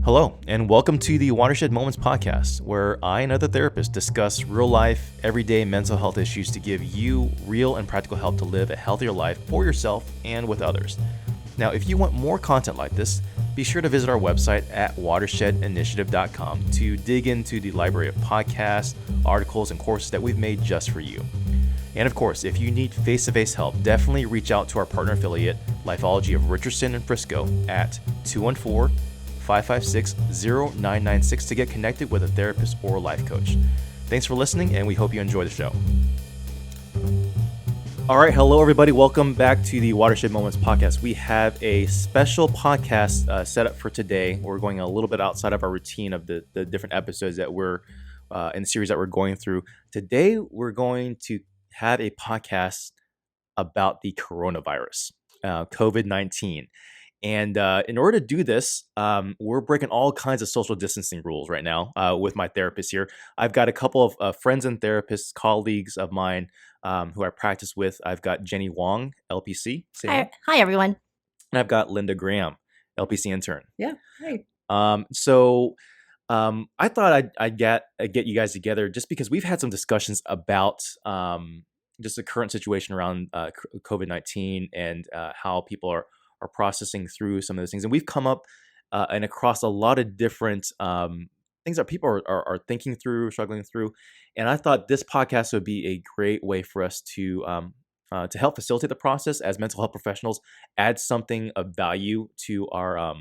Hello, and welcome to the Watershed Moments podcast, where I and other therapists discuss real life, everyday mental health issues to give you real and practical help to live a healthier life for yourself and with others. Now, if you want more content like this, be sure to visit our website at watershedinitiative.com to dig into the library of podcasts, articles, and courses that we've made just for you. And of course, if you need face-to-face help, definitely reach out to our partner affiliate, Lifeology of Richardson and Frisco at 214-556-0996 to get connected with a therapist or life coach. Thanks for listening, and we hope you enjoy the show. All right, hello everybody. Welcome back to the Watershed Moments podcast. We have a special podcast set up for today. We're going a little bit outside of our routine of the different episodes that we're in the series that we're going through. Today, we're going to have a podcast about the coronavirus, COVID-19. And in order to do this, we're breaking all kinds of social distancing rules right now with my therapist here. I've got a couple of friends and therapists, colleagues of mine who I practice with. I've got Jenny Wong, LPC. Hi, everyone. And I've got Linda Graham, LPC intern. Yeah. Hi. I thought I'd get you guys together just because we've had some discussions about just the current situation around COVID-19 and how people are processing through some of those things. And we've come up and across a lot of different things that people are thinking through, struggling through. And I thought this podcast would be a great way for us to help facilitate the process as mental health professionals, add something of value to our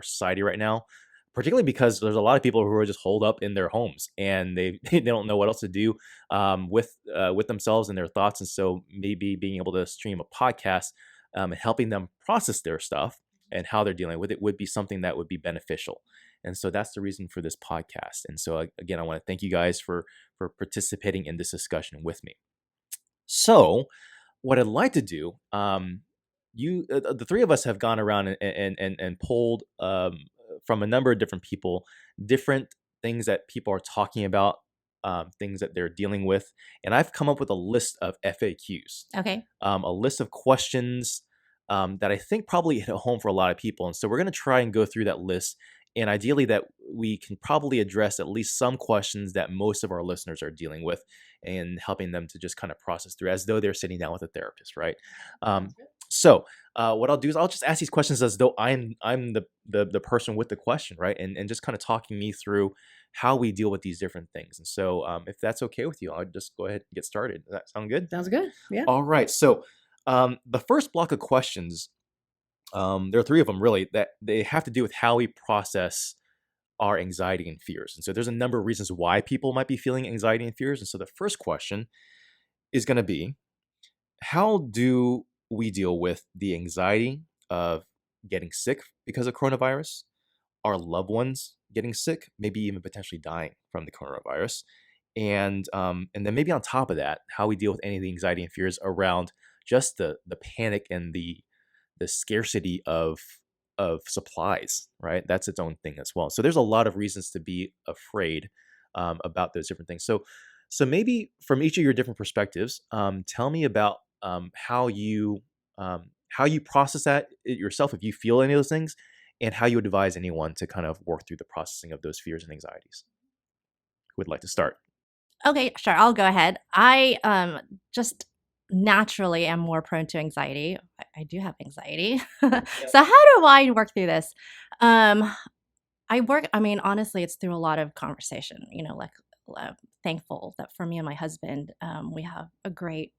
society right now, particularly because there's a lot of people who are just holed up in their homes and they don't know what else to do with themselves and their thoughts. And so maybe being able to stream a podcast and helping them process their stuff and how they're dealing with it would be something that would be beneficial. And so that's the reason for this podcast. And so again, I want to thank you guys for participating in this discussion with me. So what I'd like to do, the three of us have gone around and pulled from a number of different people, different things that people are talking about, things that they're dealing with. And I've come up with a list of FAQs. Okay. A list of questions that I think probably hit home for a lot of people. And so we're going to try and go through that list. And ideally that we can probably address at least some questions that most of our listeners are dealing with and helping them to just kind of process through as though they're sitting down with a therapist, right? So what I'll do is I'll just ask these questions as though I'm the person with the question, right? And just kind of talking me through how we deal with these different things. And so if that's okay with you, I'll just go ahead and get started. Does that sound good? Sounds good. Yeah. All right. So the first block of questions, there are three of them really, that they have to do with how we process our anxiety and fears. And so there's a number of reasons why people might be feeling anxiety and fears. And so the first question is going to be, how do we deal with the anxiety of getting sick because of coronavirus, our loved ones getting sick, maybe even potentially dying from the coronavirus, and then maybe on top of that, how we deal with any of the anxiety and fears around just the panic and the scarcity of supplies, right? That's its own thing as well. So there's a lot of reasons to be afraid about those different things. So maybe from each of your different perspectives, tell me about how you process that yourself if you feel any of those things, and how you would advise anyone to kind of work through the processing of those fears and anxieties. Who would like to start? Okay, sure. I'll go ahead. I just naturally am more prone to anxiety. I do have anxiety. Yep. So how do I work through this? Honestly, it's through a lot of conversation, thankful that for me and my husband, we have a great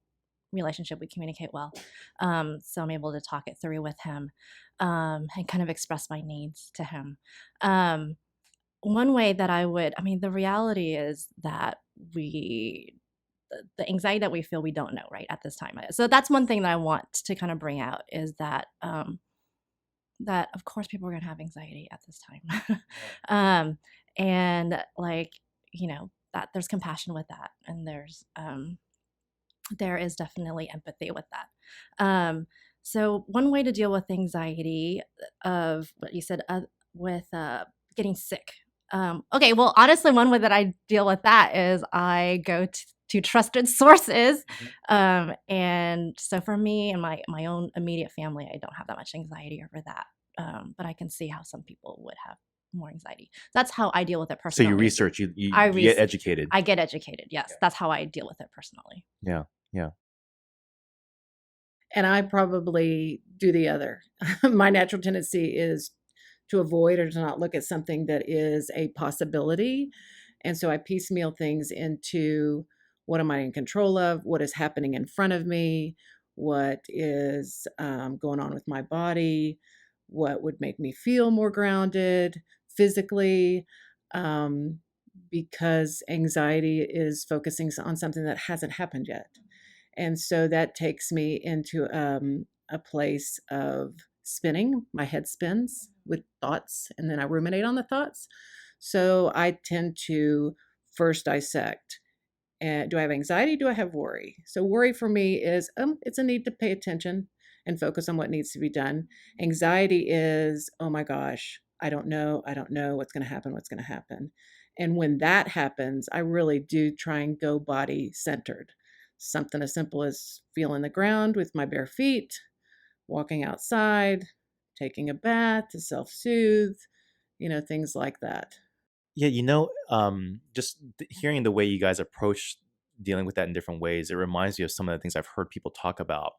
relationship. We communicate well. So I'm able to talk it through with him and kind of express my needs to him. One way that the reality is that the anxiety that we feel, we don't know right at this time. So that's one thing that I want to kind of bring out is that, that of course people are going to have anxiety at this time. And that there's compassion with that. And there is definitely empathy with that. So one way to deal with anxiety of what you said with getting sick. Okay, well, honestly, one way that I deal with that is I go to trusted sources. And so for me and my own immediate family, I don't have that much anxiety over that. But I can see how some people would have more anxiety. That's how I deal with it So you personally. research, I you get res- educated. I get educated. Yes, Yeah. that's how I deal with it personally. Yeah. Yeah. And I probably do the other. My natural tendency is to avoid or to not look at something that is a possibility. And so I piecemeal things into what am I in control of? What is happening in front of me? What is going on with my body? What would make me feel more grounded physically? Um, because anxiety is focusing on something that hasn't happened yet. And so that takes me into a place of spinning. My head spins with thoughts, and then I ruminate on the thoughts. So I tend to first dissect. And do I have anxiety? Do I have worry? So worry for me is it's a need to pay attention and focus on what needs to be done. Anxiety is, oh my gosh, I don't know what's going to happen, what's going to happen. And when that happens, I really do try and go body centered. Something as simple as feeling the ground with my bare feet, walking outside, taking a bath to self soothe, things like that. Yeah, just hearing the way you guys approach dealing with that in different ways, it reminds me of some of the things I've heard people talk about.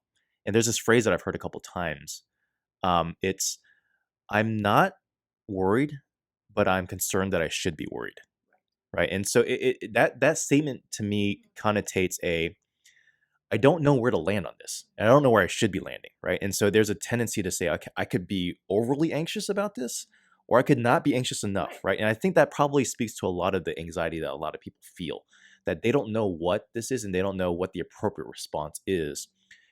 And there's this phrase that I've heard a couple times. It's I'm not worried, but I'm concerned that I should be worried, right? And so that statement to me connotates a I don't know where to land on this. And I don't know where I should be landing, right? And so there's a tendency to say, okay, I could be overly anxious about this, or I could not be anxious enough, right? And I think that probably speaks to a lot of the anxiety that a lot of people feel, that they don't know what this is and they don't know what the appropriate response is.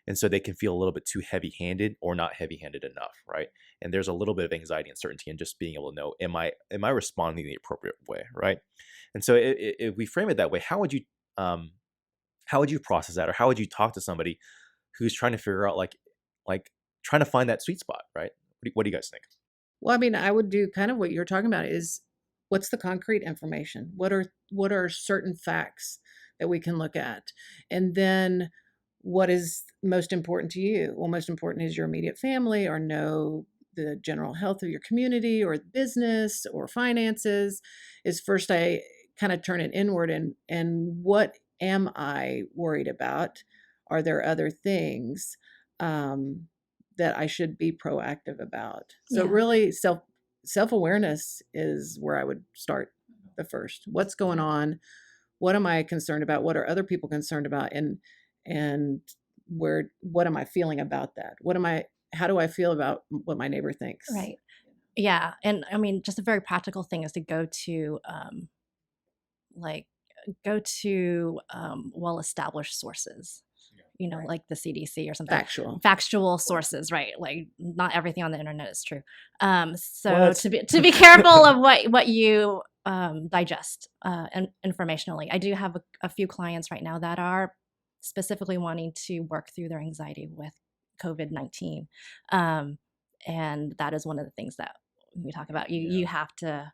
And so they can feel a little bit too heavy-handed or not heavy-handed enough, right? And there's a little bit of anxiety and uncertainty in just being able to know, am I responding the appropriate way, right? And so if we frame it that way, um, how would you process that, or how would you talk to somebody who's trying to figure out like trying to find that sweet spot, right? What do you guys think? Well, I mean, I would do kind of what you're talking about is what's the concrete information? What are certain facts that we can look at? And then what is most important to you? Well, most important is your immediate family or know the general health of your community or business or finances. Is first I kind of turn it inward and what am I worried about? Are there other things? Um, that I should be proactive about. So Yeah. really self-awareness is where I would start the first. What's going on? What am I concerned about? What are other people concerned about? And what am I feeling about that? How do I feel about what my neighbor thinks? Right. Yeah. And I mean, just a very practical thing is to like go to well-established sources, Right. like the CDC or something. Factual. Factual sources, right? Like not everything on the internet is true. So Well, to be careful of what you digest informationally. I do have a few clients right now that are specifically wanting to work through their anxiety with COVID-19, and that is one of the things that we talk about. You have to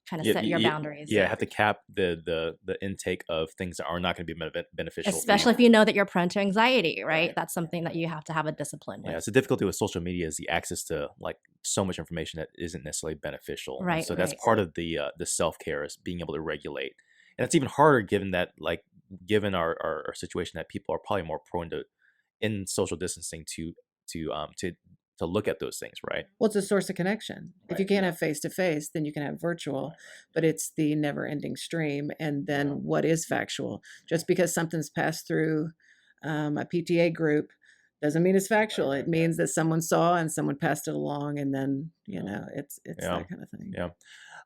kind of Yeah, set your boundaries. yeah, have to cap the intake of things that are not going to be beneficial for you. Especially if you know that you're prone to anxiety, right? Right. That's something that you have to have a discipline Yeah, with. it's the difficulty with social media is the access to like so much information that isn't necessarily beneficial. And Right, so that's right. part of the self-care is being able to regulate. And it's even harder given that given our situation that people are probably more prone to in social distancing to um to to look at those things, right? Well, it's a source of connection. If you Right. can't have face to face, then you can have virtual, but it's the never ending stream. And then what is factual? Just because something's passed through a PTA group doesn't mean it's factual. It means that someone saw and someone passed it along, and then it's Yeah. that kind of thing. Yeah.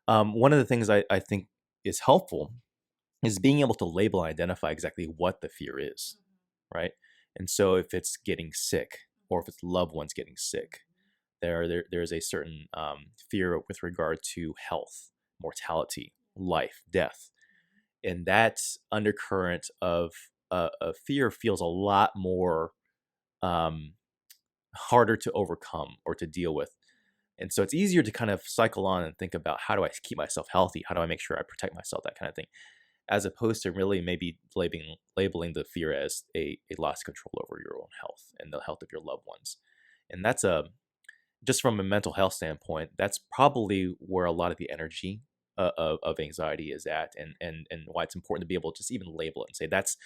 One of the things I think is helpful is being able to label and identify exactly what the fear is, right? And so if it's getting sick or if it's loved ones getting sick, there's a certain fear with regard to health, mortality, life, death, and that undercurrent of fear feels a lot more um, harder to overcome or to deal with. And so it's easier to kind of cycle on and think about how do I keep myself healthy? How do I make sure I protect myself? That kind of thing, as opposed to really maybe labeling the fear as a loss of control over your own health and the health of your loved ones. And just from a mental health standpoint, that's probably where a lot of the energy of anxiety is at, and why it's important to be able to just even label it and say that's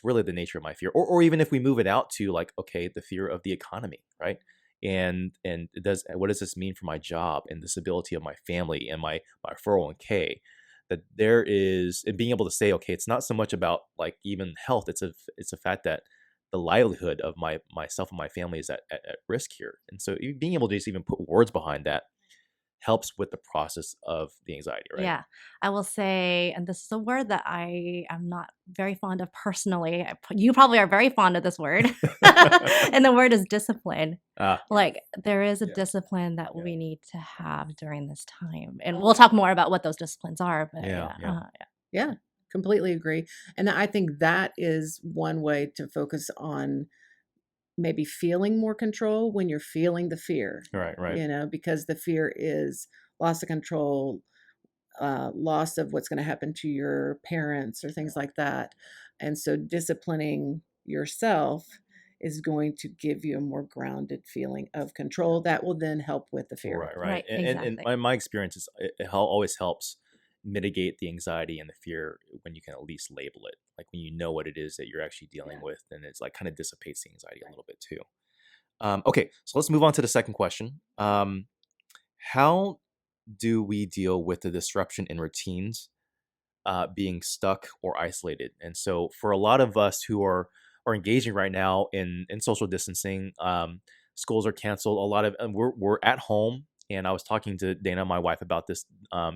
really the nature of my fear. Or even if we move it out to like, okay, the fear of the economy, right? And what does this mean for my job and the stability of my family and my 401k? That there is, and being able to say, okay, it's not so much about like even health. It's a fact that the livelihood of myself and my family is at risk here. And so being able to just even put words behind that helps with the process of the anxiety, right? Yeah, I will say, and this is a word that I am not very fond of personally. You probably are very fond of this word, and the word is discipline. Ah, Like there is a yeah, discipline that yeah, we need to have during this time, and we'll talk more about what those disciplines are. But yeah, yeah, yeah. Yeah, completely agree. And I think that is one way to focus on maybe feeling more control when you're feeling the fear, Right, right. because the fear is loss of control, loss of what's going to happen to your parents or things like that. And so disciplining yourself is going to give you a more grounded feeling of control that will then help with the fear. Right, right. right, And exactly. my experience is always helps mitigate the anxiety and the fear when you can at least label it. Like when you know what it is that you're actually dealing with, then it's like kind of dissipates the anxiety a little bit too. Okay, so let's move on to the second question. How do we deal with the disruption in routines, being stuck or isolated? And so for a lot of us who are engaging right now in social distancing, schools are canceled. A lot of we're at home, and I was talking to Dana, my wife, about this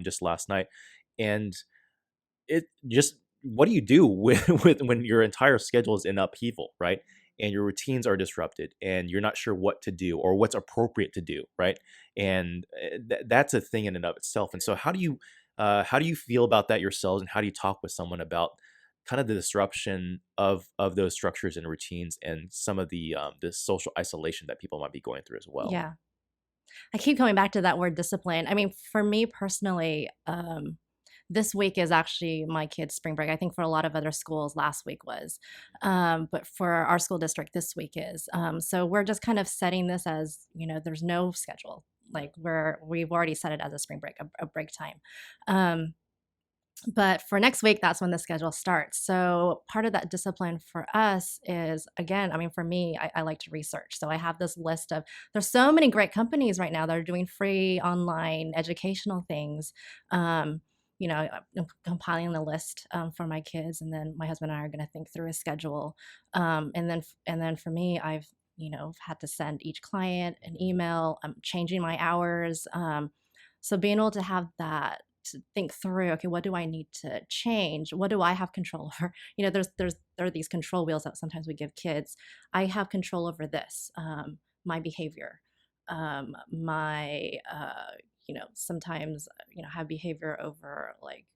just last night, and it just what do you do with when your entire schedule is in upheaval, right? And your routines are disrupted, and you're not sure what to do or what's appropriate to do, right? And that's a thing in and of itself. And so, how do you feel about that yourselves, and how do you talk with someone about kind of the disruption of those structures and routines, and some of the social isolation that people might be going through as well? Yeah, I keep coming back to that word discipline. I mean, for me personally, this week is actually my kids' spring break. I think for a lot of other schools, last week was, but for our school district, this week is. So we're just kind of setting this as there's no schedule. Like we've already set it as a spring break, a break time. Um, but for next week, that's when the schedule starts. So part of that discipline for us is, again, I mean, for me, I like to research. So I have this list of, there's so many great companies right now that are doing free online educational things. I'm compiling the list for my kids, and then my husband and I are going to think through a schedule. And then for me, I've had to send each client an email. I'm changing my hours. So being able to have that, to think through, okay, what do I need to change? What do I have control over? There are these control wheels that sometimes we give kids. I have control over this, my behavior, my sometimes have behavior over, like,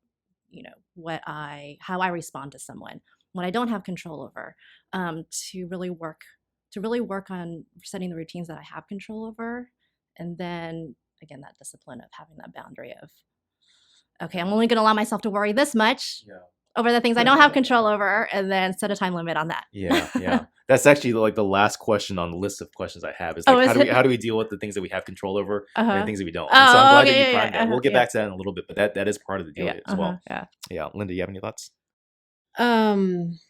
how I respond to someone when I don't have control over, to really work on setting the routines that I have control over. And then again, that discipline of having that boundary of, okay, I'm only going to allow myself to worry this much Yeah. over the things I don't have control over, and then set a time limit on that. Yeah, yeah. That's actually like the last question on the list of questions I have is Oh, like, is it? how do we deal with the things that we have control over and the Uh-huh. things that we don't? And so I'm Oh, glad that okay, you yeah, primed yeah, that. We'll get yeah, back to that in a little bit, but that is part of the deal yeah, as well. yeah. Yeah, Linda, you have any thoughts? Um,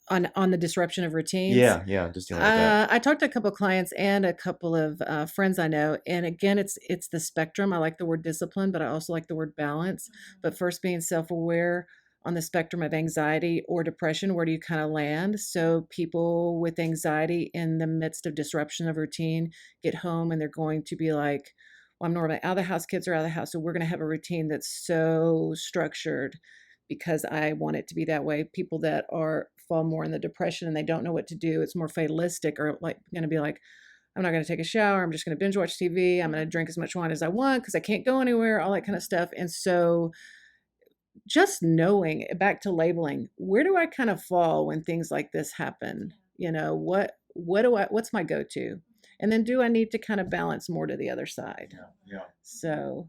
on the disruption of routines. Yeah, just dealing with that. I talked to a couple of clients and a couple of friends I know, and again, it's the spectrum. I like the word discipline, but I also like the word balance. But first, being self-aware on the spectrum of anxiety or depression, where do you kind of land? So people with anxiety in the midst of disruption of routine get home and they're going to be like, well, I'm normally out of the house, kids are out of the house, so we're going to have a routine that's so structured because I want it to be that way. People that fall more in the depression and they don't know what to do, it's more fatalistic, or like going to be like, I'm not going to take a shower, I'm just going to binge watch TV, I'm going to drink as much wine as I want because I can't go anywhere, all that kind of stuff. And so just knowing, back to labeling, where do I kind of fall when things like this happen? What's my go-to? And then do I need to kind of balance more to the other side? Yeah. So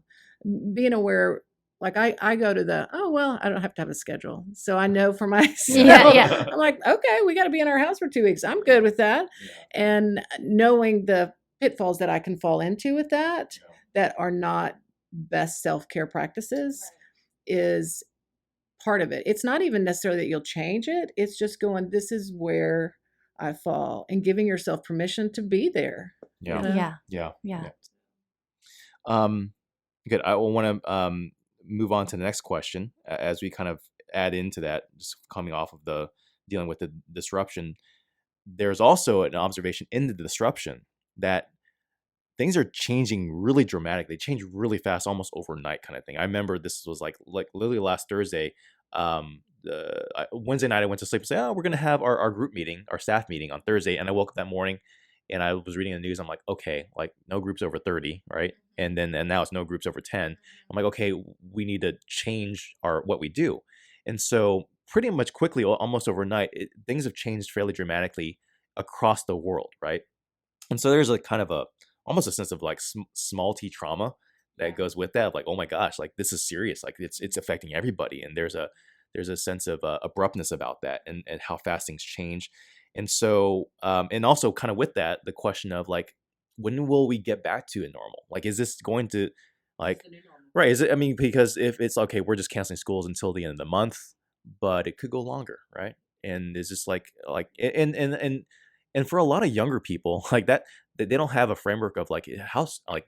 being aware, like I go to oh, well, I don't have to have a schedule. So I know for myself, Yeah. I'm like, okay, we got to be in our house for 2 weeks. I'm good with that. And knowing the pitfalls that I can fall into with that are not best self-care practices is part of it. It's not even necessarily that you'll change it. It's just going, this is where I fall, and giving yourself permission to be there, you Yeah. know? Yeah. Yeah. Yeah. Yeah. Um, good. I want to move on to the next question as we kind of add into that, just coming off of the dealing with the disruption. There's also an observation in the disruption that things are changing really dramatically. They change really fast, almost overnight, kind of thing. I remember this was like literally last Thursday. Wednesday night, I went to sleep and said, "Oh, we're gonna have our group meeting, our staff meeting on Thursday." And I woke up that morning, and I was reading the news. I'm like, okay, like no groups over 30, right? And now it's no groups over 10. I'm like, okay, we need to change our what we do. And so pretty much quickly, almost overnight, things have changed fairly dramatically across the world, right? And so there's a kind of a almost a sense of like small t trauma that goes with that. Of like, oh my gosh, like this is serious. Like it's affecting everybody, and there's a sense of abruptness about that, and how fast things change. And so and also kind of with that, the question of like, when will we get back to a normal? Like, is this going to like right? Is it? I mean, because if it's okay, we're just canceling schools until the end of the month, but it could go longer, right? And it's just like and for a lot of younger people like that, they don't have a framework of like like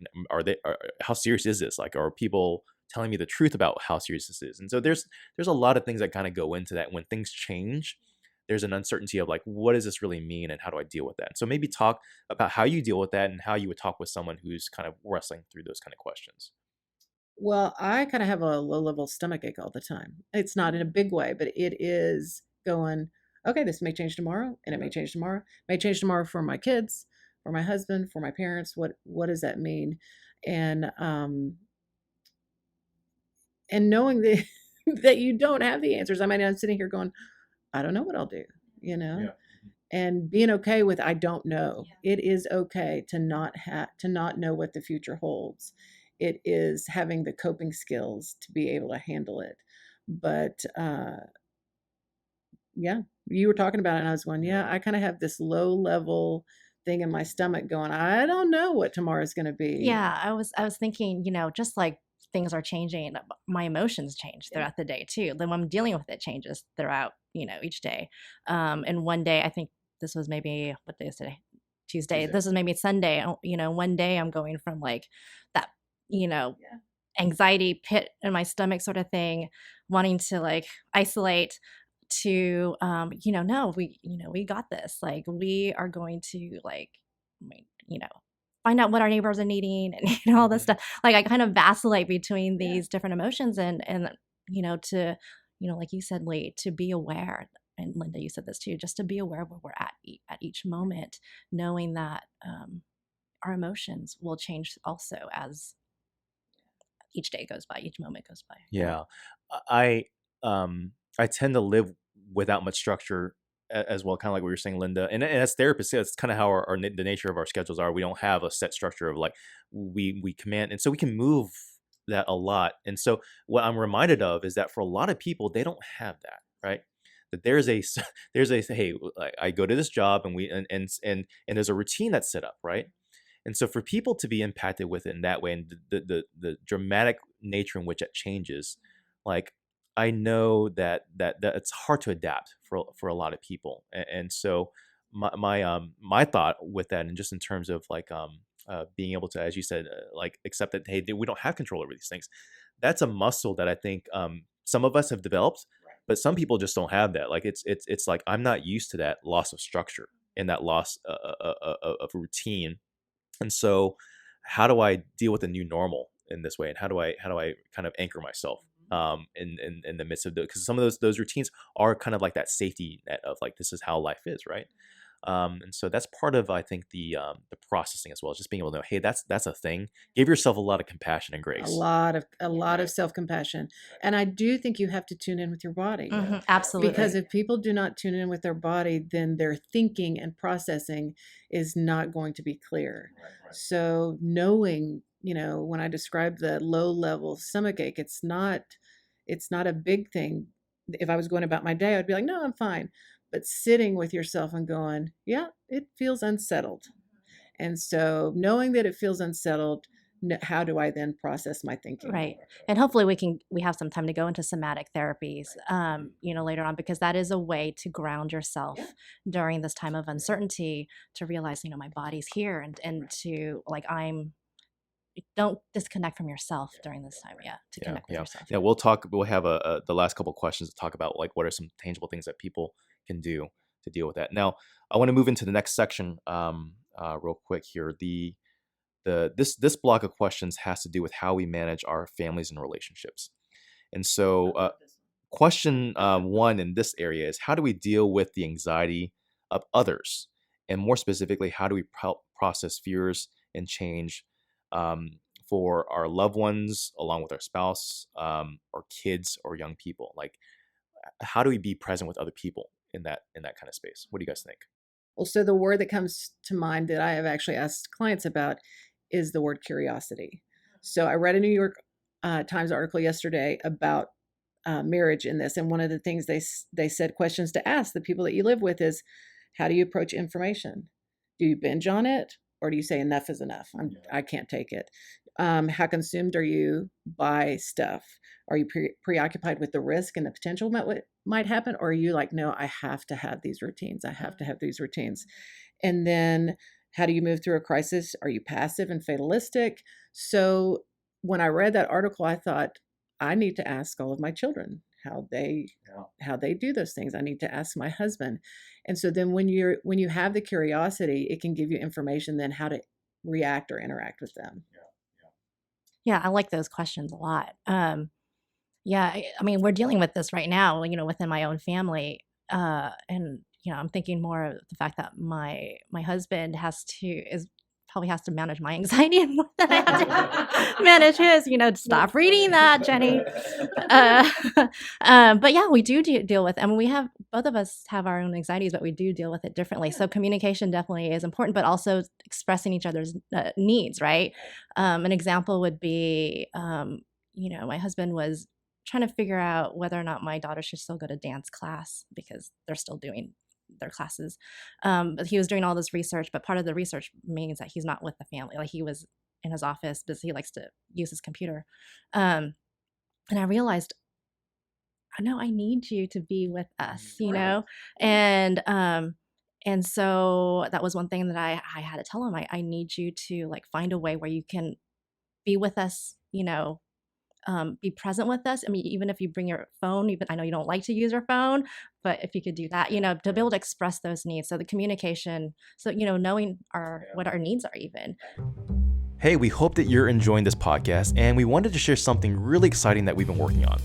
how serious is this? Like, are people telling me the truth about how serious this is? And so there's a lot of things that kind of go into that. When things change, there's an uncertainty of like, what does this really mean, and how do I deal with that? So maybe talk about how you deal with that, and how you would talk with someone who's kind of wrestling through those kind of questions. Well, I kind of have a low level stomach ache all the time. It's not in a big way, but it is going, okay, this may change tomorrow, and it may change tomorrow. May change tomorrow for my kids, for my husband, for my parents. What does that mean? And and knowing that that you don't have the answers. I mean, I'm sitting here going, I don't know what I'll do, you know? Yeah. And being okay with I don't know. It is okay to not know what the future holds. It is having the coping skills to be able to handle it. But yeah, you were talking about it, and I was going, yeah, I kind of have this low level thing in my stomach going, I don't know what tomorrow's going to be. Yeah, I was thinking, just like things are changing, my emotions change throughout the day too. Then when I'm dealing with it changes throughout, each day. And one day, I think this was maybe what day is today? Tuesday. Tuesday. This is maybe Sunday. One day I'm going from like that, you know, Yeah. anxiety pit in my stomach sort of thing, wanting to like isolate to no, we got this. Like we are going to like find out what our neighbors are needing and all this Mhm. stuff. Like I kind of vacillate between these different emotions and to like you said, Lee, to be aware, and Linda, you said this too, just to be aware of where we're at at each moment, knowing that our emotions will change also as each day goes by, each moment goes by. Yeah. I I tend to live without much structure as well, kind of like what you're saying, Linda. And as therapists, yeah, it's kind of how the nature of our schedules are. We don't have a set structure of like we command, and so we can move that a lot. And so what I'm reminded of is that for a lot of people, they don't have that, right? That there's there's a hey, I go to this job, and and there's a routine that's set up, right? And so for people to be impacted with it in that way, and the dramatic nature in which it changes, like I know that it's hard to adapt for a lot of people. And so my thought with that, and just in terms of like being able to, as you said, like accept that hey, we don't have control over these things. That's a muscle that I think some of us have developed, but some people just don't have that. Like it's like I'm not used to that loss of structure and that loss of routine. And so how do I deal with the new normal in this way? And how do I kind of anchor myself in the midst of the, because some of those routines are kind of like that safety net of like this is how life is, right? And so that's part of I think the processing as well, just being able to know, hey, that's a thing. Give yourself a lot of compassion and A grace. lot of Right. self-compassion. And I do think you have to tune in with your body. Mhm, absolutely. Because if people do not tune in with their body, then their thinking and processing is not going to be clear. So knowing, when I describe the low level stomach ache, it's not a big thing. If I was going about my day, I'd be like, no, I'm fine. But sitting with yourself and going, yeah, it feels unsettled. And so knowing that it feels unsettled, how do I then process my thinking? Right. And hopefully we have some time to go into somatic therapies, later on, because that is a way to ground yourself during this time of uncertainty, to realize, my body's here, and to like, don't disconnect from yourself during this time. Yeah. To Yeah, connect with yeah, yourself. yeah. We'll have the last couple questions to talk about like what are some tangible things that people can do to deal with that. Now, I want to move into the next section, real quick here. This block of questions has to do with how we manage our families and relationships. And so, question one in this area is, how do we deal with the anxiety of others, and more specifically, how do we help process fears and change um, for our loved ones, along with our spouse, or kids, or young people? Like, how do we be present with other people in that kind of space? What do you guys think? Well, so the word that comes to mind that I have actually asked clients about is the word curiosity. So I read a New York Times article yesterday about marriage in this, and one of the things they said questions to ask the people that you live with is, how do you approach information? Do you binge on it, or do you say enough is enough? I can't take it. How consumed are you by stuff? Are you preoccupied with the risk and the potential might happen, or are you like, no, I have to have these routines. I have to have these routines. And then, how do you move through a crisis? Are you passive and fatalistic? So when I read that article, I thought, I need to ask all of my children how they do those things. I need to ask my husband. And so then when you have the curiosity, it can give you information then how to react or interact with them. Yeah. I like those questions a lot. Yeah. I mean, we're dealing with this right now, within my own family. And I'm thinking more of the fact that my husband probably has to manage my anxiety more than I have to manage his. Stop reading that, Jenny. But yeah, we do deal with. I mean, both of us have our own anxieties, but we do deal with it differently. So communication definitely is important, but also expressing each other's needs. Right. An example would be, my husband was trying to figure out whether or not my daughter should still go to dance class because they're still doing their classes. But he was doing all this research, but part of the research means that he's not with the family. Like, he was in his office because he likes to use his computer. And I realized, I know I need you to be with us, Right. and so that was one thing that I had to tell him. I need you to like find a way where you can be with us, be present with us. I mean, even if you bring your phone, even I know you don't like to use your phone, but if you could do that, to be able to express those needs. So the communication, so, knowing what our needs are even. Hey, we hope that you're enjoying this podcast, and we wanted to share something really exciting that we've been working on.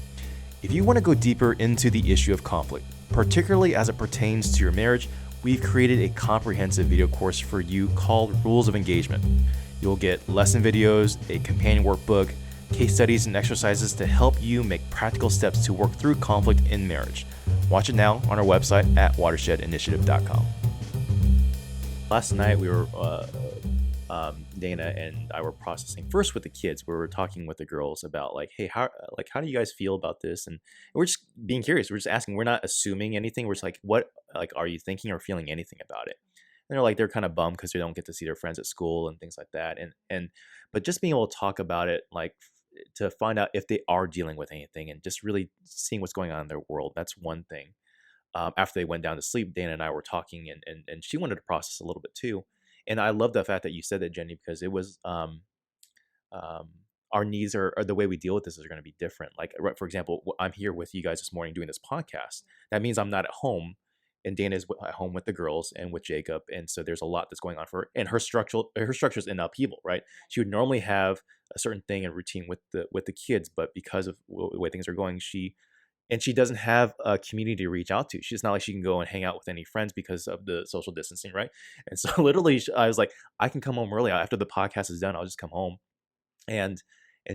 If you want to go deeper into the issue of conflict, particularly as it pertains to your marriage, we've created a comprehensive video course for you called Rules of Engagement. You'll get lesson videos, a companion workbook, case studies, and exercises to help you make practical steps to work through conflict in marriage. Watch it now on our website at watershedinitiative.com. Last night we were Dana and I were processing first with the kids. We were talking with the girls about like, hey, how do you guys feel about this? And we're just being curious. We're just asking. We're not assuming anything. We're just like, what are you thinking or feeling anything about it? And they're kind of bummed because they don't get to see their friends at school and things like that. But just being able to talk about it, like, to find out if they are dealing with anything and just really seeing what's going on in their world. That's one thing. After they went down to sleep, Dana and I were talking, and she wanted to process a little bit too. And I love the fact that you said that, Jenny, because it was our needs or the way we deal with this is going to be different. Like, for example, I'm here with you guys this morning doing this podcast. That means I'm not at home, and Dana is at home with the girls and with Jacob, and so there's a lot that's going on for her. And her structure is in upheaval, right? She would normally have a certain thing and routine with the kids, but because of the way things are going, she doesn't have a community to reach out to. She's not like she can go and hang out with any friends because of the social distancing, right? And so literally, I was like, I can come home early after the podcast is done. I'll just come home, and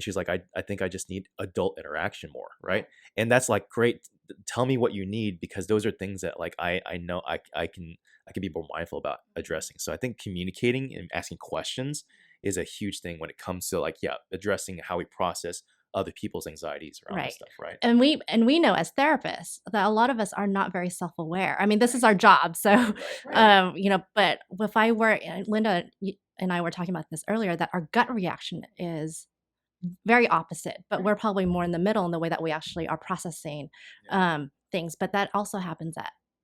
she's like, I think I just need adult interaction more, right? And that's like, great. Tell me what you need, because those are things that like I know I can be more mindful about addressing. So I think communicating and asking questions is a huge thing when it comes to like, addressing how we process other people's anxieties around this stuff, right? And we know as therapists that a lot of us are not very self-aware. I mean, this is our job, so Right. but if I were Linda, and I were talking about this earlier, that our gut reaction is very opposite, but we're probably more in the middle in the way that we actually are processing things. But that also happens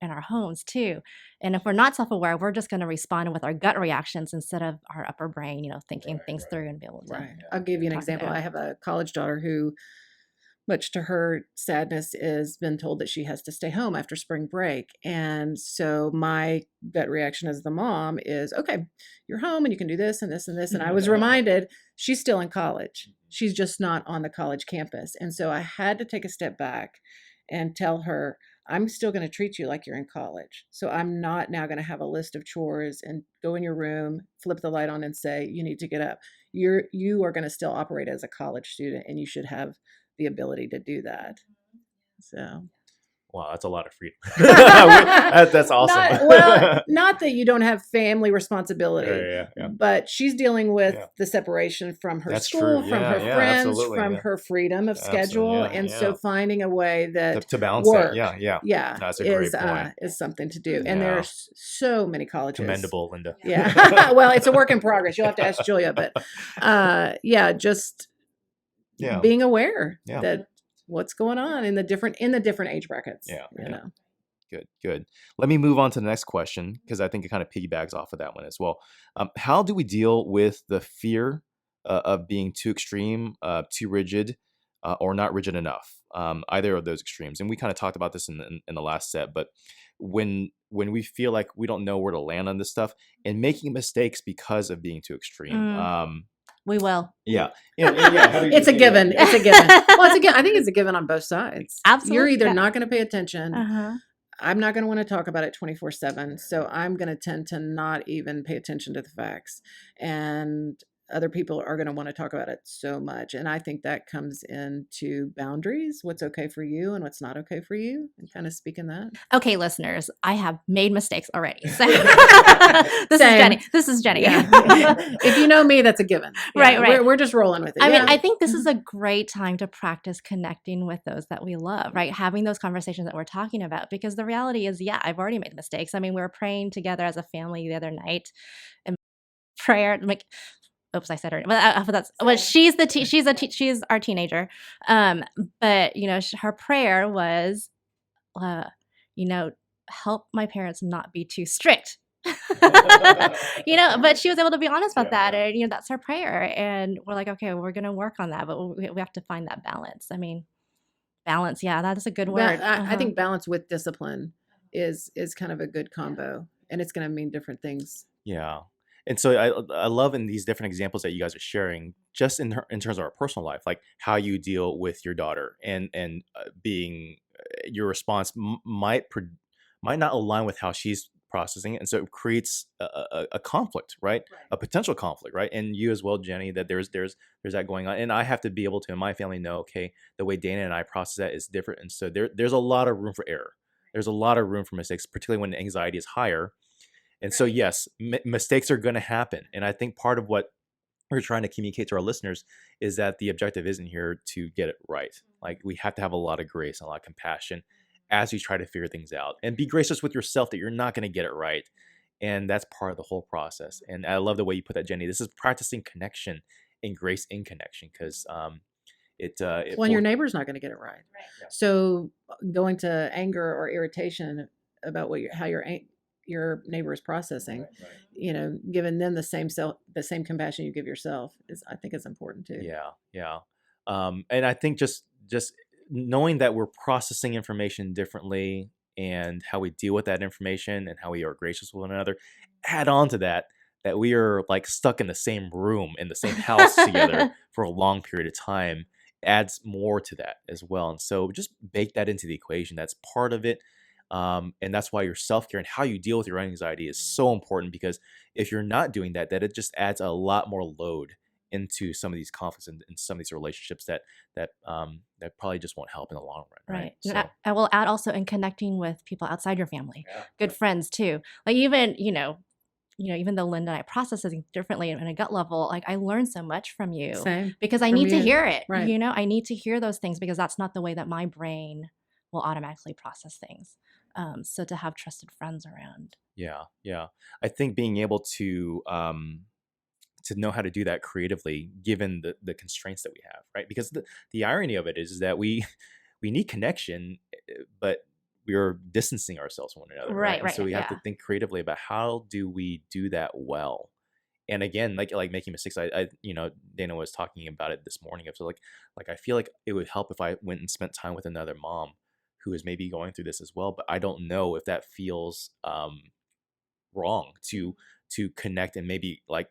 in our homes too. And if we're not self-aware, we're just going to respond with our gut reactions instead of our upper brain, thinking things through and be able to. Right. I'll give you an talk it example. out. I have a college daughter who, much to her sadness, is been told that she has to stay home after spring break. And so my gut reaction as the mom is, okay, you're home and you can do this and this and this. And I was reminded she's still in college. She's just not on the college campus. And so I had to take a step back and tell her, I'm still going to treat you like you're in college. So I'm not now going to have a list of chores and go in your room, flip the light on and say, you need to get up. You are going to still operate as a college student, and you should have the ability to do that. So Wow, that's a lot of freedom. That's awesome. not that you don't have family responsibility, Yeah. but she's dealing with the separation from her That's school, true. from Yeah, her yeah, friends, absolutely, from yeah. her freedom of schedule. Absolutely, And yeah. so finding a way that To balance work, that. Yeah. yeah, That's a great is point. is something to do. And Yeah. there's so many colleges. Commendable, Linda. Yeah. Well, it's a work in progress. You'll have to ask Julia, but just Yeah. being aware Yeah. that what's going on in the different age brackets. Yeah, You yeah. know. Good. Let me move on to the next question, because I think it kind of piggybacks off of that one as well. How do we deal with the fear of being too extreme, too rigid, or not rigid enough? Either of those extremes. And we kind of talked about this in the last set, but when we feel like we don't know where to land on this stuff and making mistakes because of being too extreme. We will. Yeah. It's a given. It's a given. Well, I think it's a given on both sides. Absolutely, You're either yeah. not going to pay attention. Uh-huh. I'm not going to want to talk about it 24/7. So I'm going to tend to not even pay attention to the facts. And other people are going to want to talk about it so much. And I think that comes into boundaries, what's okay for you and what's not okay for you, and kind of speaking that. Okay, listeners, I have made mistakes already. So this Same. is Jenny. This is Jenny. Yeah. If you know me, that's a given. Right. We're just rolling with it. I mean, Yeah. I think this is a great time to practice connecting with those that we love, right? Having those conversations that we're talking about, because the reality is, yeah, I've already made mistakes. I mean, we were praying together as a family the other night, and prayer, like, oops, I said her. Well, she's our teenager. But her prayer was, help my parents not be too strict. But she was able to be honest about that, and that's her prayer. And we're like, okay, we're gonna work on that, but we have to find that balance. I mean, balance, yeah, that is a good word. I think balance with discipline is kind of a good combo, and it's going to mean different things. Yeah. And so I love in these different examples that you guys are sharing, just in terms of our personal life, like how you deal with your daughter and being your response might not align with how she's processing it, and so it creates a conflict, right? A potential conflict, right? And you as well, Jenny, that there's that going on, and I have to be able to in my family know, okay, the way Dana and I process that is different, and so there's a lot of room for error. There's a lot of room for mistakes, particularly when anxiety is higher. And so, yes, mistakes are going to happen. And I think part of what we're trying to communicate to our listeners is that the objective isn't here to get it right. Like, we have to have a lot of grace and a lot of compassion as you try to figure things out, and be gracious with yourself that you're not going to get it right. And that's part of the whole process. And I love the way you put that, Jenny. This is practicing connection and grace in connection, because Well, your neighbor's not going to get it right. So going to anger or irritation about how your neighbor is processing, giving them the same compassion you give yourself I think is important too. Yeah. And I think just knowing that we're processing information differently, and how we deal with that information, and how we are gracious with one another, add on to that we are like stuck in the same room, in the same house together for a long period of time, adds more to that as well. And so just bake that into the equation. That's part of it. And that's why your self-care and how you deal with your own anxiety is so important, because if you're not doing that, it just adds a lot more load into some of these conflicts and some of these relationships that probably just won't help in the long run. Right. And I will add also in connecting with people outside your family, good friends too. Like even though Linda and I process things differently on a gut level, like I learn so much from you. Same. Because I need to hear it. Right. I need to hear those things, because that's not the way that my brain will automatically process things. So to have trusted friends around. Yeah. I think being able to to know how to do that creatively given the constraints that we have, right? Because the irony of it is that we need connection, but we are distancing ourselves from one another, right? Right, And so right, we have to yeah. think creatively about how do we do that well. And again, like making mistakes, I Dana was talking about it this morning. So like I feel like it would help if I went and spent time with another mom who is maybe going through this as well, but I don't know if that feels wrong to connect and maybe like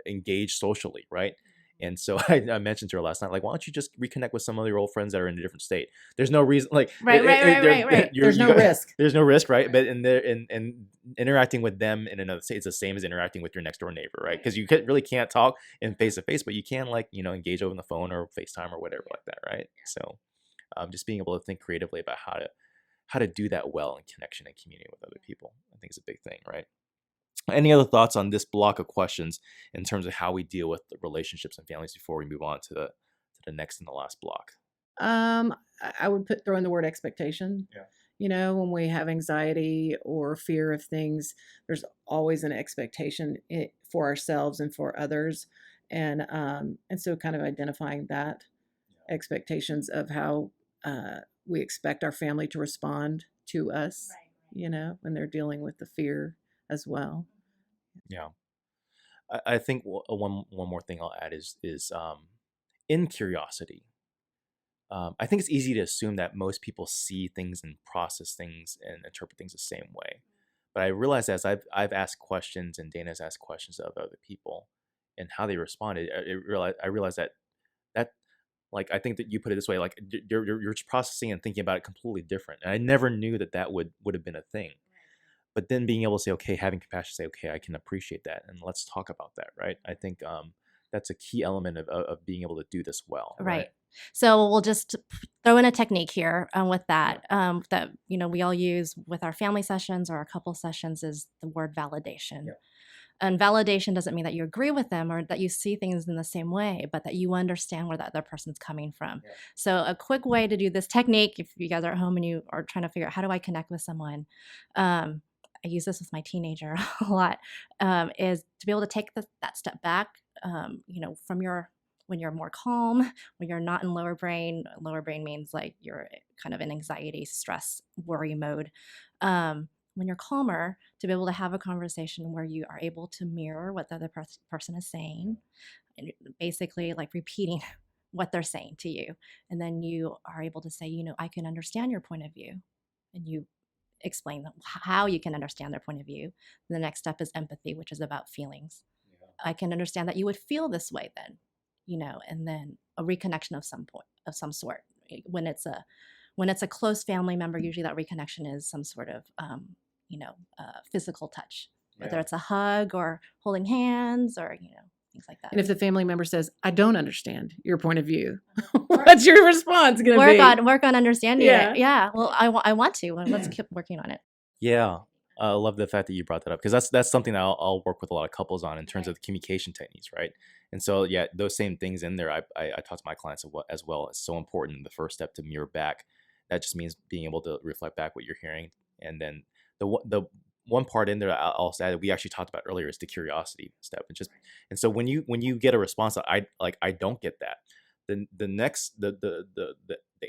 engage socially, right? And so I mentioned to her last night, like, why don't you just reconnect with some of your old friends that are in a different state? There's no reason, like, Right, right, right, right, right. There's no risk. there's no risk, right? But in interacting with them in another state, it's the same as interacting with your next door neighbor, right? Because you really can't talk in face to face, but you can like engage over the phone or FaceTime or whatever like that, right? So just being able to think creatively about how to do that well in connection and community with other people, I think is a big thing, right? Any other thoughts on this block of questions in terms of how we deal with the relationships and families before we move on to the next and the last block? I would throw in the word expectation. Yeah. When we have anxiety or fear of things, there's always an expectation for ourselves and for others, and so kind of identifying that expectations of how we expect our family to respond to us, when they're dealing with the fear as well. Yeah. I think one more thing I'll add is in curiosity. I think it's easy to assume that most people see things and process things and interpret things the same way. But I realize as I've asked questions and Dana's asked questions of other people and how they responded, I realized that like I think that you put it this way, like you're processing and thinking about it completely different. And I never knew that would have been a thing. But then being able to say, okay, having compassion, say, okay, I can appreciate that, and let's talk about that, right? I think that's a key element of being able to do this well, Right. So we'll just throw in a technique here with that that we all use with our family sessions or our couple sessions is the word validation. Yeah. And validation doesn't mean that you agree with them or that you see things in the same way, but that you understand where the other person's coming from. Yeah. So a quick way to do this technique, if you guys are at home and you are trying to figure out how do I connect with someone, I use this with my teenager a lot, is to be able to take that step back, from when you're more calm, when you're not in lower brain. Lower brain means like you're kind of in anxiety, stress, worry mode. When you're calmer, to be able to have a conversation where you are able to mirror what the other person is saying, and basically like repeating what they're saying to you. And then you are able to say, I can understand your point of view. And you explain how you can understand their point of view. The next step is empathy, which is about feelings. Yeah. I can understand that you would feel this way then, and then a reconnection of some sort. When it's a close family member, usually that reconnection is some sort of physical touch, whether it's a hug or holding hands or things like that. And if the family member says, "I don't understand your point of view," what's your response going to be? Work on understanding it. Yeah. Well, I want to. Let's keep working on it. Yeah. I love the fact that you brought that up because that's something that I'll work with a lot of couples on in terms of the communication techniques, right? And so, yeah, those same things in there, I talk to my clients as well. It's so important. The first step to mirror back, that just means being able to reflect back what you're hearing. And then the one part in there I'll say that we actually talked about earlier is the curiosity step. And so when you get a response that I don't get that, then the next the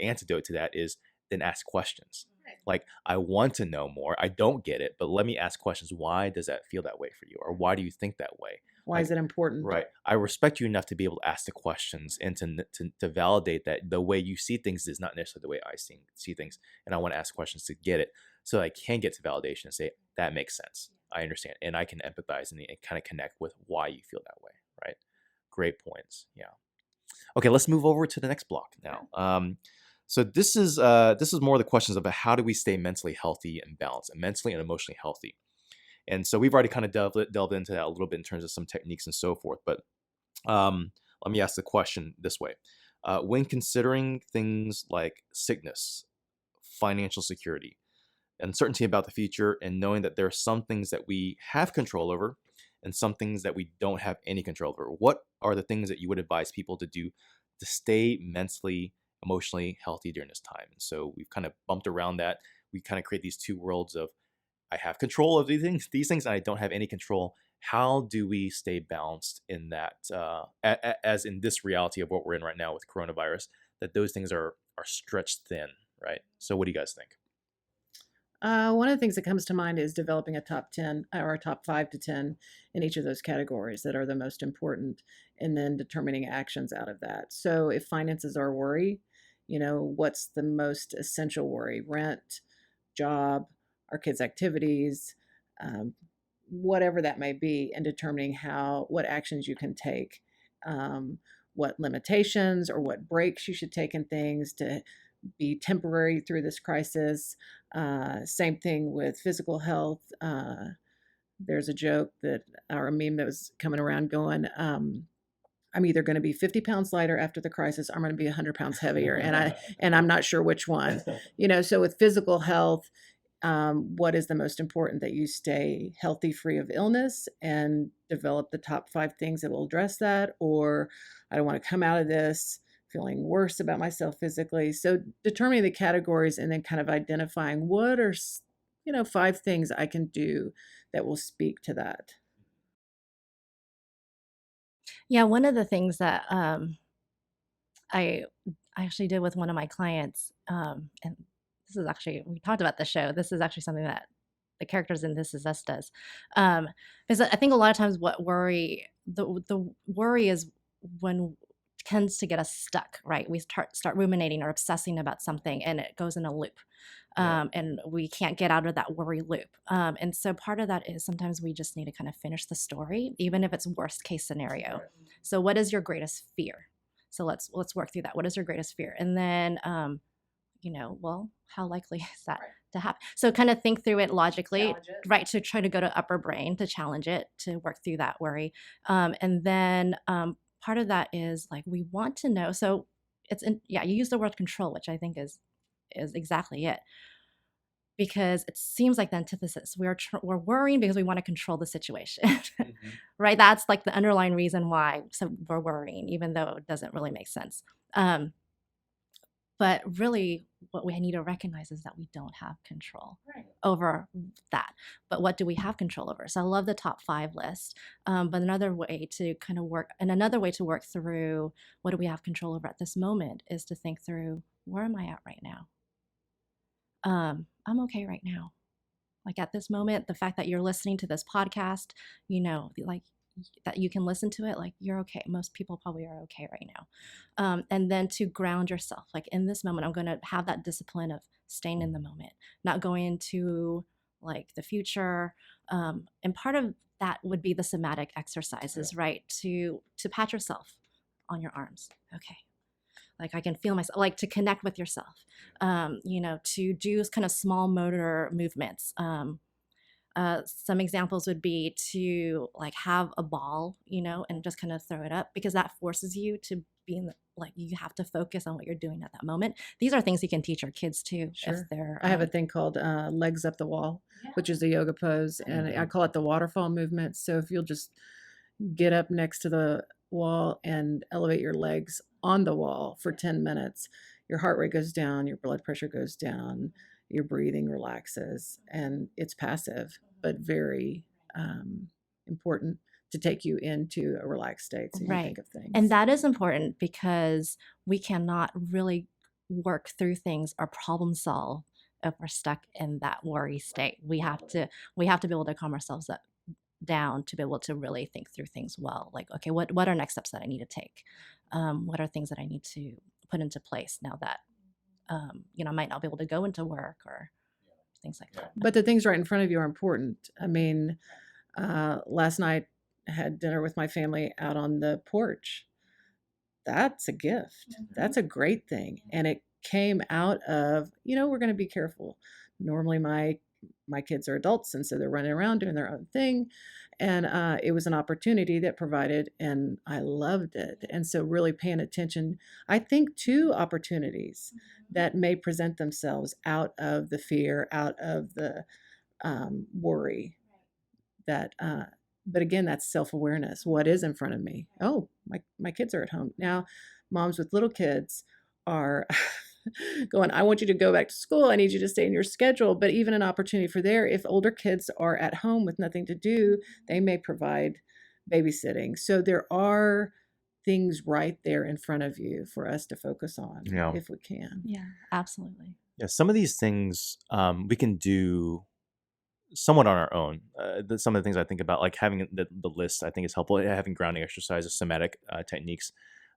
antidote to that is then ask questions. Like, I want to know more. I don't get it, but let me ask questions. Why does that feel that way for you? Or why do you think that way? Why is it important? Right. I respect you enough to be able to ask the questions and to validate that the way you see things is not necessarily the way I see things. And I want to ask questions to get it so I can get to validation and say, that makes sense. I understand. And I can empathize and kind of connect with why you feel that way. Right. Great points. Yeah. Okay, let's move over to the next block now. So this is more of the questions about how do we stay mentally healthy and balanced and mentally and emotionally healthy. And so we've already kind of delved into that a little bit in terms of some techniques and so forth. But let me ask the question this way. When considering things like sickness, financial security, uncertainty about the future, and knowing that there are some things that we have control over and some things that we don't have any control over, what are the things that you would advise people to do to stay mentally, emotionally healthy during this time? And so we've kind of bumped around that. We kind of create these two worlds of I have control of these things and I don't have any control. how do we stay balanced in that, as in this reality of what we're in right now with coronavirus, that those things are stretched thin, right? So what do you guys think? One of the things that comes to mind is developing a top 10 or a top 5 to 10 in each of those categories that are the most important, and then determining actions out of that. So if finances are a worry, what's the most essential worry? Rent, job, our kids' activities, um, whatever that may be, and determining what actions you can take, what limitations or what breaks you should take in things to be temporary through this crisis. Same thing with physical health. There's a joke that, or a meme that was coming around going, I'm either going to be 50 pounds lighter after the crisis, or I'm going to be 100 pounds heavier, and I'm not sure which one. So with physical health, what is the most important? That you stay healthy, free of illness, and develop the top 5 things that will address that. Or I don't want to come out of this feeling worse about myself physically. So determining the categories and then kind of identifying what are 5 things I can do that will speak to that. Yeah, one of the things that I I actually did with one of my clients, and this is actually, we talked about the show. This is actually something that the characters in This Is Us does, um, is that I think a lot of times what the worry is when tends to get us stuck, right? We start ruminating or obsessing about something, and it goes in a loop, Yeah. and we can't get out of that worry loop. And so part of that is sometimes we just need to kind of finish the story, even if it's worst case scenario. So what is your greatest fear? So let's work through that. What is your greatest fear? And then well, how likely is that to happen? So kind of think through it logically, Challenge it. right? To try to go to upper brain to challenge it, to work through that worry. And then part of that is like we want to know. So yeah, you use the word control, which I think is exactly it, because it seems like the antithesis. We're worrying because we want to control the situation, Mhm. right? That's like the underlying reason why. So we're worrying, even though it doesn't really make sense. But really, what we need to recognize is that we don't have control over that. But what do we have control over? So I love the top 5 list. But another way to kind of another way to work through what do we have control over at this moment is to think through, where am I at right now? I'm okay right now. Like at this moment, the fact that you're listening to this podcast, like that you can listen to it, like you're okay. Most people probably are okay right now. And then to ground yourself, like in this moment, I'm going to have that discipline of staying in the moment, not going into like the future. And part of that would be the somatic exercises, right? To pat yourself on your arms. Okay, like I can feel myself, like to connect with yourself, to do kind of small motor movements. Some examples would be to like have a ball, and just kind of throw it up, because that forces you to be like you have to focus on what you're doing at that moment. These are things you can teach our kids too, if Sure. they're I have a thing called legs up the wall, which is a yoga pose, and I Mhm. call it the waterfall movement. So if you'll just get up next to the wall and elevate your legs on the wall for 10 minutes, your heart rate goes down, your blood pressure goes down, your breathing relaxes, and it's passive, but very important to take you into a relaxed state so you can right. think of And things. that is important because we cannot really work through things or problem solve if we're stuck in that worry state. We have to be able to calm ourselves down to be able to really think through things well. Like, okay, what are next steps that I need to take? What are things that I need to put into place now that I might not be able to go into work or things like that. But the things right in front of you are important. I mean, last night I had dinner with my family out on the porch. That's a gift. That's a great thing. And it came out of, we're going to be careful. Normally my kids are adults, and so they're running around doing their own thing, and it was an opportunity that provided, and I loved it. And so really paying attention, I think, to opportunities that may present themselves out of the fear, out of the worry, that but again, that's self-awareness. What is in front of me? Oh, my kids are at home now. Moms with little kids are going, I want you to go back to school. I need you to stay in your schedule. But even an opportunity for there, if older kids are at home with nothing to do, they may provide babysitting. So there are things right there in front of you for us to focus on Yeah. if we can. Yeah, absolutely. Yeah, some of these things we can do somewhat on our own. Some of the things I think about, like having the list, I think is helpful. Having grounding exercises, somatic techniques.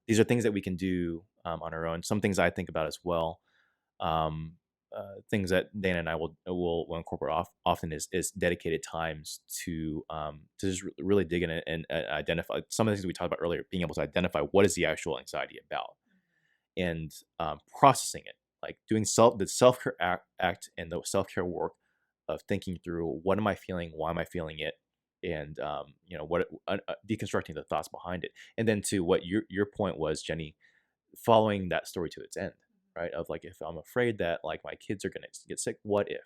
These are things that we can do on our own. Some things I think about as well. Um, things that Dana and I will incorporate often is dedicated times to just really dig in it and identify some of the things we talked about earlier. Being able to identify what is the actual anxiety about, and processing it, like doing the self-care act and the self-care work of thinking through what am I feeling, why am I feeling it, and what deconstructing the thoughts behind it. And then to what your point was, Jenny, following that story to its end, right? Of like, if I'm afraid that like my kids are going to get sick, what if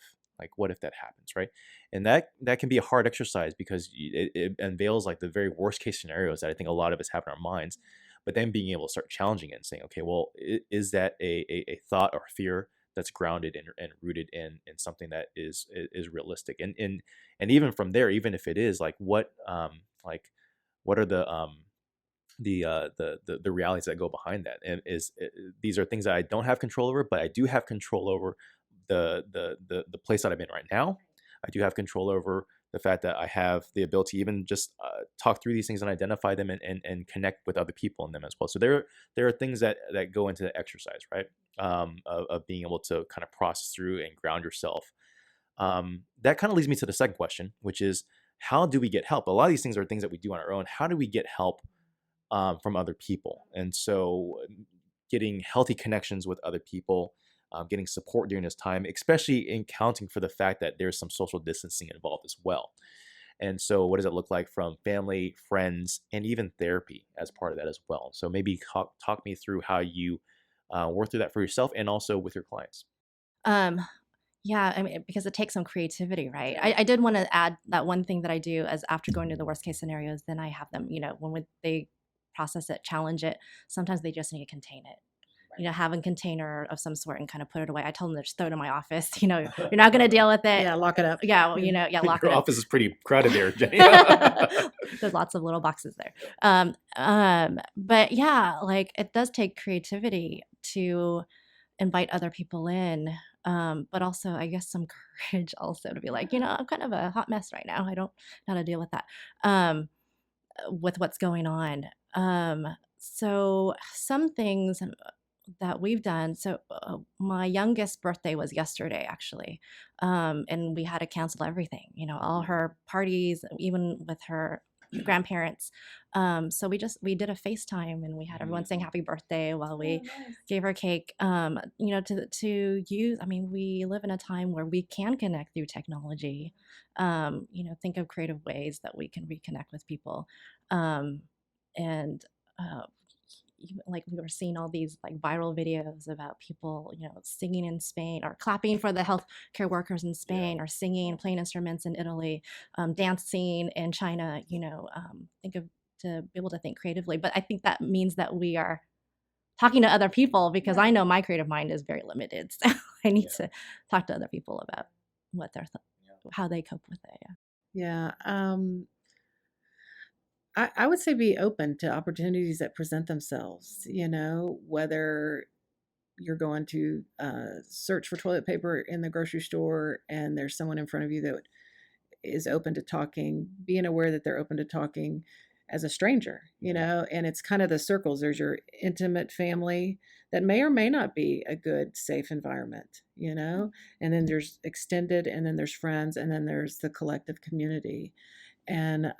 that happens, right? And that can be a hard exercise because it unveils like the very worst case scenarios that I think a lot of us have in our minds. But then being able to start challenging it and saying, okay, well, is that a thought or fear that's grounded and rooted in something that is realistic? And even from there, even if it is, like what are the realities that go behind that? And these are things that I don't have control over, but I do have control over the place that I'm in right now. I do have control over the fact that I have the ability to even just talk through these things and identify them and connect with other people in them as well. So there are things that go into the exercise, right? Of being able to kind of process through and ground yourself. That kind of leads me to the second question, which is, how do we get help? A lot of these things are things that we do on our own. How do we get help from other people? And so getting healthy connections with other people, getting support during this time, especially in counting for the fact that there's some social distancing involved as well. And so what does it look like from family, friends, and even therapy as part of that as well? So maybe talk me through how you work through that for yourself and also with your clients. Um, yeah, I mean, because it takes some creativity, right? I did want to add that one thing that I do is after going to the worst case scenarios, then I have them, when they process it, challenge it, sometimes they just need to contain it. Have a container of some sort and kind of put it away. I tell them to just throw it in my office. You're not going to deal with it. Yeah, lock it up. Yeah, lock Your it up. office is pretty crowded there, Jenny. There's lots of little boxes there. But yeah, like it does take creativity to invite other people in. But also, I guess, some courage also to be like, I'm kind of a hot mess right now. I don't know how to deal with that, with what's going on. So some things that we've done. So my youngest birthday was yesterday, actually, and we had to cancel everything. All her parties, even with her grandparents. So we did a FaceTime and we had everyone saying happy birthday while we gave her cake. To use. I mean, we live in a time where we can connect through technology. Think of creative ways that we can reconnect with people, and. Like we were seeing all these like viral videos about people, singing in Spain or clapping for the healthcare workers in Spain, or singing, playing instruments in Italy, dancing in China. To be able to think creatively. But I think that means that we are talking to other people, because I know my creative mind is very limited. So I need to talk to other people about what they're how they cope with it. Yeah. I would say be open to opportunities that present themselves, whether you're going to search for toilet paper in the grocery store and there's someone in front of you that is open to talking, being aware that they're open to talking as a stranger, and it's kind of the circles. There's your intimate family that may or may not be a good, safe environment, and then there's extended, and then there's friends, and then there's the collective community. And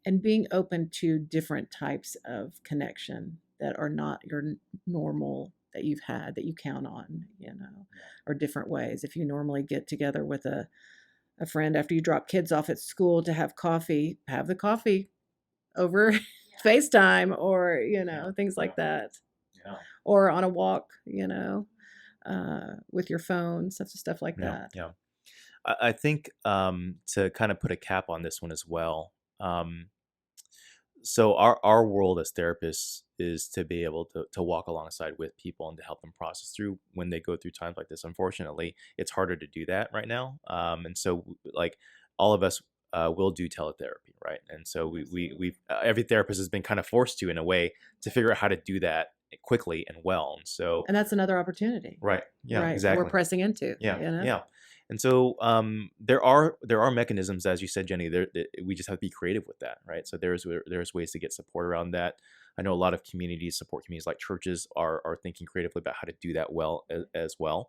and being open to different types of connection that are not your normal that you've had, that you count on, or different ways. If you normally get together with a friend after you drop kids off at school to have the coffee over FaceTime, or, things like that. Yeah. Or on a walk, with your phone, stuff like Yeah. that. Yeah. I think to kind of put a cap on this one as well. So our world as therapists is to be able to walk alongside with people and to help them process through when they go through times like this. Unfortunately, it's harder to do that right now. And so like all of us will do teletherapy, right? And so we've every therapist has been kind of forced to, in a way, to figure out how to do that quickly and well. And so, And that's another opportunity, right, yeah, right? That we're exactly, pressing into, yeah, you know? yeah. And so there are mechanisms, as you said, Jenny. We just have to be creative with that, right? So there's ways to get support around that. I know a lot of support communities like churches are thinking creatively about how to do that well as well.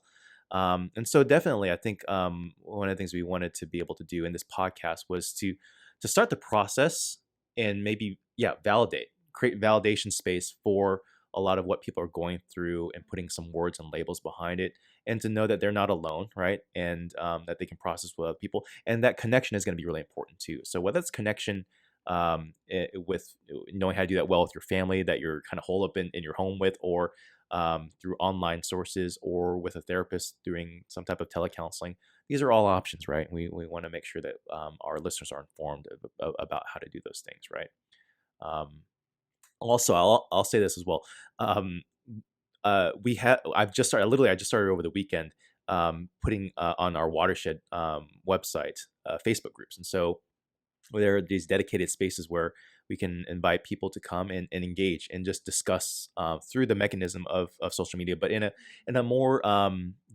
And so definitely, I think one of the things we wanted to be able to do in this podcast was to start the process and maybe create validation space for a lot of what people are going through and putting some words and labels behind it, and to know that they're not alone, right? And that they can process with other people, and that connection is going to be really important too. So whether it's connection with knowing how to do that well with your family that you're kind of holed up in your home with, or through online sources, or with a therapist doing some type of telecounseling, these are all options, right? We want to make sure that our listeners are informed about how to do those things, right? Also, I'll say this as well. I just started over the weekend putting on our Watershed website Facebook groups. And so there are these dedicated spaces where we can invite people to come and engage and just discuss through the mechanism of social media, but in a more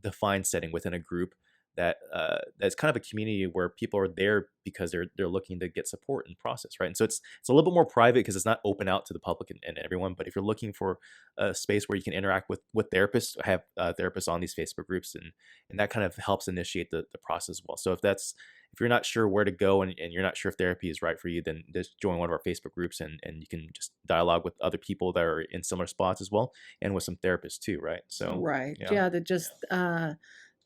defined setting within a group that's kind of a community where people are there because they're looking to get support and process, right? And so it's a little bit more private because it's not open out to the public and everyone. But if you're looking for a space where you can interact with therapists, have therapists on these Facebook groups, and that kind of helps initiate the process as well. So if you're not sure where to go and you're not sure if therapy is right for you, then just join one of our Facebook groups and you can just dialogue with other people that are in similar spots as well, and with some therapists too, right? So Right. yeah. Yeah, that just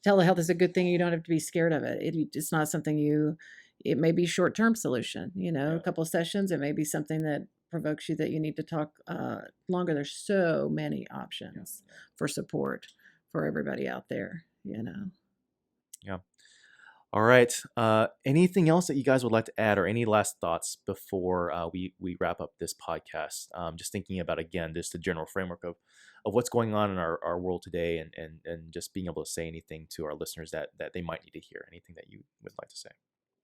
telehealth is a good thing. You don't have to be scared of it. It's not something it may be short-term solution, Yeah. a couple of sessions. It may be something that provokes you that you need to talk longer. There's so many options for support for everybody out there. Yeah. All right. Anything else that you guys would like to add, or any last thoughts before we wrap up this podcast? Just thinking about, again, just the general framework of what's going on in our world today, and just being able to say anything to our listeners that they might need to hear. Anything that you would like to say?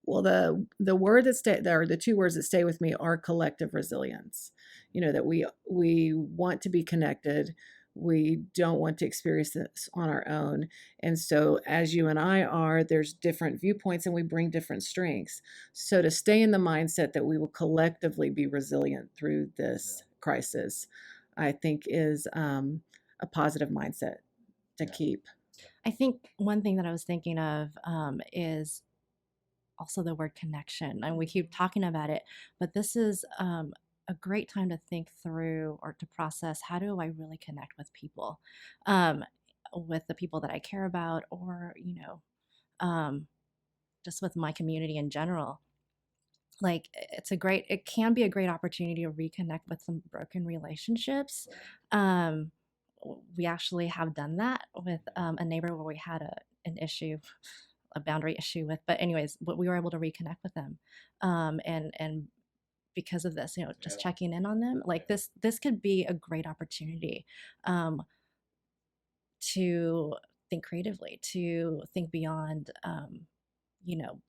Well, the word or the two words that stay with me are collective resilience. That we want to be connected. We don't want to experience this on our own. And so, as you and I are, there's different viewpoints and we bring different strengths. So, to stay in the mindset that we will collectively be resilient through this crisis, I think is a positive mindset to keep. I think one thing that I was thinking of is also the word connection. And we keep talking about it, but this is a great time to think through or to process, how do I really connect with people, with the people that I care about, or just with my community in general. Like it can be a great opportunity to reconnect with some broken relationships. We actually have done that with a neighbor where we had an issue, a boundary issue with, but anyways, we were able to reconnect with them. And because of this, just checking in on them, like this could be a great opportunity to think creatively, to think beyond,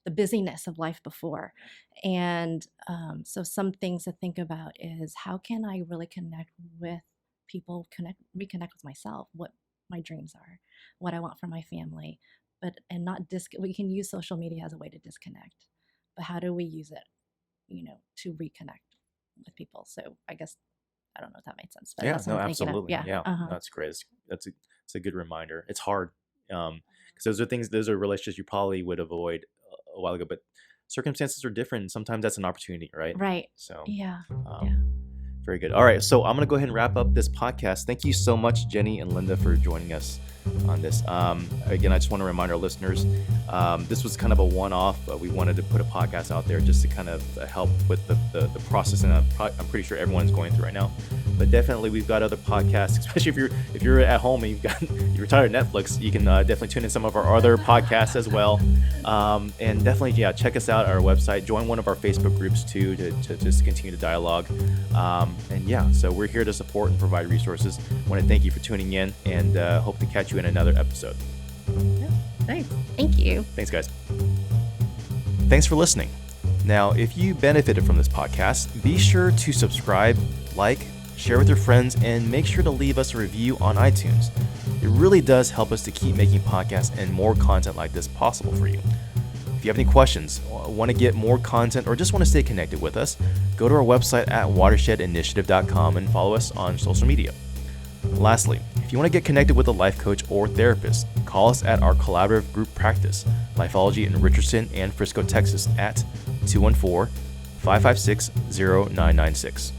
the busyness of life before. And so some things to think about is, how can I really connect with people, reconnect with myself, what my dreams are, what I want from my family, and not we can use social media as a way to disconnect, but how do we use it, to reconnect with people? So I guess, I don't know if that made sense, but that's what I'm thinking of. Absolutely. Yeah. Uh-huh. That's great. It's a good reminder. It's hard because those are relationships you probably would avoid a while ago, but circumstances are different. Sometimes that's an opportunity, right? Right. So Yeah. very good. All right, so I'm gonna go ahead and wrap up this podcast. Thank you so much, Jenny and Linda, for joining us on this. Again, I just want to remind our listeners, this was kind of a one-off. We wanted to put a podcast out there just to kind of help with the process, and I'm pretty sure everyone's going through right now. But definitely, we've got other podcasts, especially if you're at home and you're tired of Netflix, you can definitely tune in some of our other podcasts as well. And definitely, check us out at our website. Join one of our Facebook groups too to just continue the dialogue. So we're here to support and provide resources. I want to thank you for tuning in, and hope to catch you in another episode. Yeah, thanks. Thank you. Thanks, guys. Thanks for listening. Now, if you benefited from this podcast, be sure to subscribe, like, share with your friends, and make sure to leave us a review on iTunes. It really does help us to keep making podcasts and more content like this possible for you. If you have any questions, want to get more content, or just want to stay connected with us, go to our website at watershedinitiative.com and follow us on social media. Lastly, if you want to get connected with a life coach or therapist, call us at our collaborative group practice, Lifeology in Richardson and Frisco, Texas at 214-556-0996.